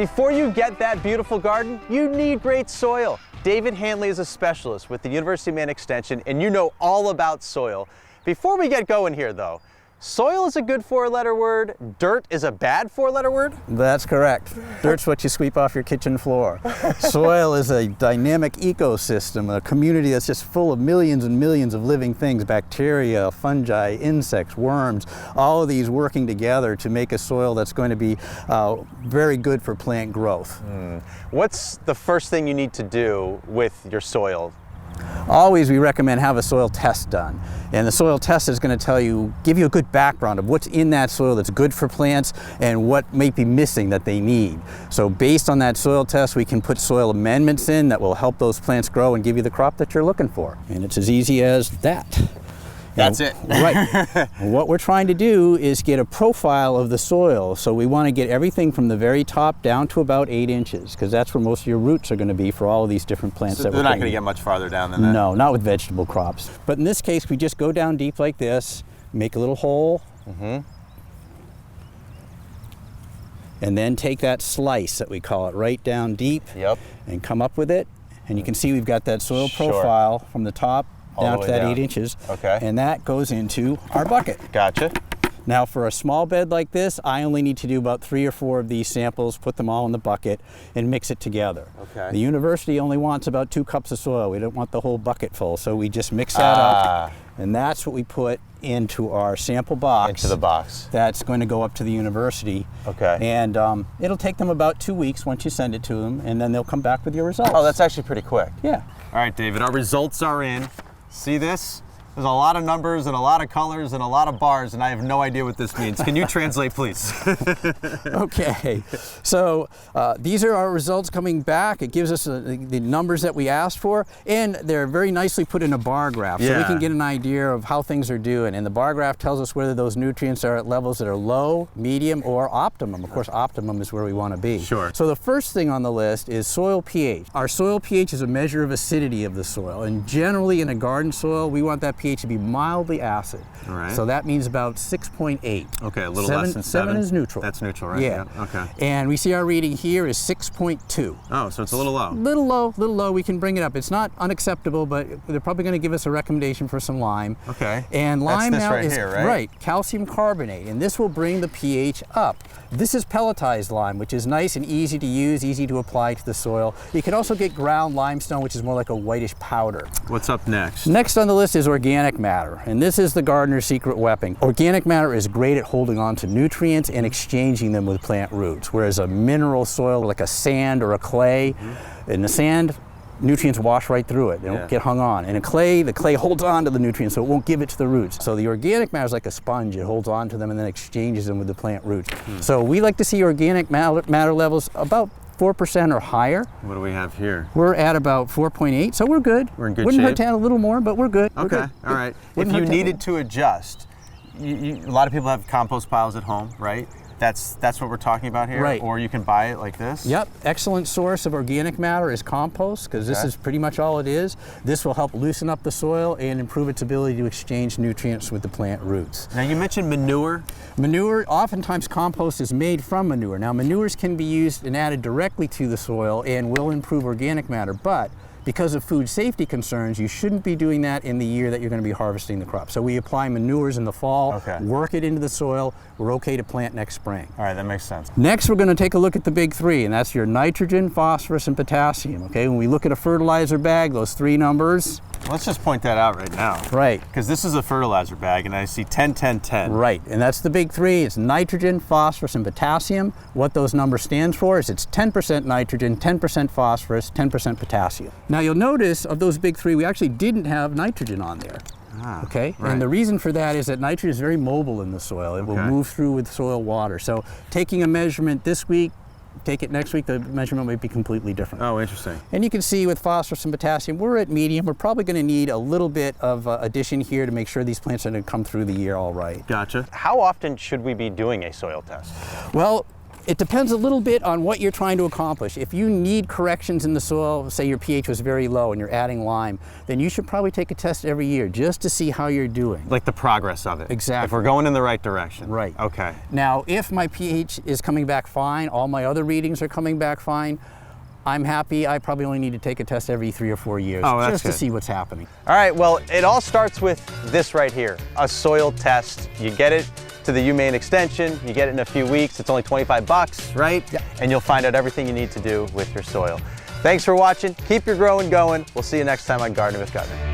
Before you get that beautiful garden, you need great soil. David Hanley is a specialist with the University of Maine Extension, and you know all about soil. Before we get going here though, soil is a good four-letter word, dirt is a bad four-letter word? That's correct. Dirt's what you sweep off your kitchen floor. Soil is a dynamic ecosystem, a community that's just full of millions and millions of living things, bacteria, fungi, insects, worms, all of these working together to make a soil that's going to be very good for plant growth. What's the first thing you need to do with your soil? Always we recommend have a soil test done. And the soil test is going to give you a good background of what's in that soil that's good for plants and what may be missing that they need. So based on that soil test, we can put soil amendments in that will help those plants grow and give you the crop that you're looking for. And it's as easy as that. That's it. Right. What we're trying to do is get a profile of the soil. So we want to get everything from the very top down to about 8 inches, because that's where most of your roots are going to be for all of these different plants. So that they're not going to get much farther down than that? No, not with vegetable crops. But in this case, we just go down deep like this, make a little hole, and then take that slice that we call it right down deep and come up with it. And you can see we've got that soil profile from the top down to that 8 inches. Okay. And that goes into our bucket. Gotcha. Now for a small bed like this, I only need to do about 3 or 4 of these samples, put them all in the bucket, and mix it together. Okay. The university only wants about 2 cups of soil. We don't want the whole bucket full, so we just mix that up, and that's what we put into our sample box. Into the box. That's going to go up to the university. Okay. And it'll take them about 2 weeks once you send it to them, and then they'll come back with your results. Oh, that's actually pretty quick. Yeah. All right, David, our results are in. See this? There's a lot of numbers and a lot of colors and a lot of bars, and I have no idea what this means. Can you translate, please? Okay, so these are our results coming back. It gives us the numbers that we asked for, and they're very nicely put in a bar graph, so we can get an idea of how things are doing. And the bar graph tells us whether those nutrients are at levels that are low, medium, or optimum. Of course, optimum is where we want to be. Sure. So the first thing on the list is soil pH. Our soil pH is a measure of acidity of the soil, and generally in a garden soil, we want that pH to be mildly acid. All right. So that means about 6.8. Okay, a little less than 7. 7 is neutral. That's neutral, right? Yeah. Okay. And we see our reading here is 6.2. Oh, so it's a little low. Little low. We can bring it up. It's not unacceptable, but they're probably going to give us a recommendation for some lime. Okay. And lime That's this now right is here, right? Right, calcium carbonate, and this will bring the pH up. This is pelletized lime, which is nice and easy to use, easy to apply to the soil. You can also get ground limestone, which is more like a whitish powder. What's up next? Next on the list is organic matter, and this is the gardener's secret weapon. Organic matter is great at holding on to nutrients and exchanging them with plant roots, whereas a mineral soil like a sand or a clay, in the sand, nutrients wash right through it. They don't get hung on. And in clay, the clay holds on to the nutrients, so it won't give it to the roots. So the organic matter is like a sponge. It holds on to them and then exchanges them with the plant roots. So we like to see organic matter levels about 4% or higher. What do we have here? We're at about 4.8, so we're good. We're in good Wouldn't shape. hurt to add a little more, but we're good. Okay, We're good. all right. If Wouldn't you hurt to add needed to adjust, a lot of people have compost piles at home, right? That's what we're talking about here? Right. Or you can buy it like this? Yep, excellent source of organic matter is compost, because this is pretty much all it is. This will help loosen up the soil and improve its ability to exchange nutrients with the plant roots. Now you mentioned manure. Manure, oftentimes compost is made from manure. Now manures can be used and added directly to the soil and will improve organic matter, but because of food safety concerns, you shouldn't be doing that in the year that you're going to be harvesting the crop. So we apply manures in the fall, work it into the soil, we're okay to plant next spring. All right, that makes sense. Next, we're going to take a look at the big 3, and that's your nitrogen, phosphorus, and potassium. Okay, when we look at a fertilizer bag, those 3 numbers. Let's just point that out right now. Right. Because this is a fertilizer bag, and I see 10, 10, 10. Right, and that's the big 3. It's nitrogen, phosphorus, and potassium. What those numbers stand for is it's 10% nitrogen, 10% phosphorus, 10% potassium. Now you'll notice of those big 3, we actually didn't have nitrogen on there. Okay, and the reason for that is that nitrogen is very mobile in the soil. It will move through with soil water. So taking a measurement this week, take it next week, the measurement might be completely different. Oh, interesting. And you can see with phosphorus and potassium, we're at medium. We're probably going to need a little bit of addition here to make sure these plants are going to come through the year all right. Gotcha. How often should we be doing a soil test? Well, It depends a little bit on what you're trying to accomplish. If you need corrections in the soil, say your pH was very low and you're adding lime, then you should probably take a test every year just to see how you're doing. Like the progress of it. Exactly. If we're going in the right direction. Right. Okay. Now, if my pH is coming back fine, all my other readings are coming back fine, I'm happy. I probably only need to take a test every 3 or 4 years just to see what's happening. All right, well, it all starts with this right here, a soil test. You get it to the UMaine Extension, you get it in a few weeks, it's only 25 bucks, right? Yeah. And you'll find out everything you need to do with your soil. Thanks for watching, keep your growing going. We'll see you next time on Gardening with Gutner.